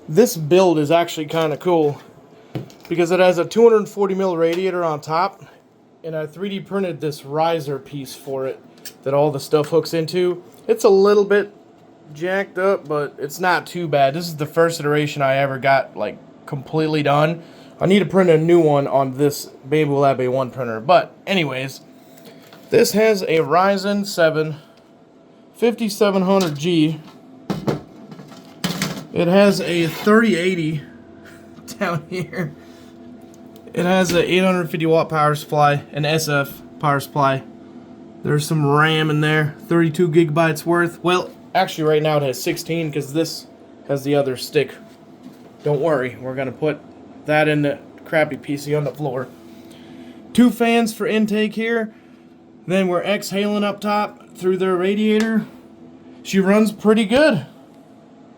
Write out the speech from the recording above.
This build is actually kind of cool because it has a 240 mil radiator on top, and I 3D printed this riser piece for it that all the stuff hooks into. It's a little bit jacked up, but it's not too bad. This is the first iteration I ever got like completely done. I need to print a new one on this Bambu Lab A1 printer. But anyways, this has a Ryzen 7 5700G. It has a 3080 down here. It has an 850 watt power supply, an SF power supply. There's some RAM in there, 32 gigabytes worth. Well, actually right now it has 16 because this has the other stick. Don't worry, we're gonna put that in the crappy PC on the floor. 2 fans for intake here. Then we're exhaling up top through the radiator. She runs pretty good.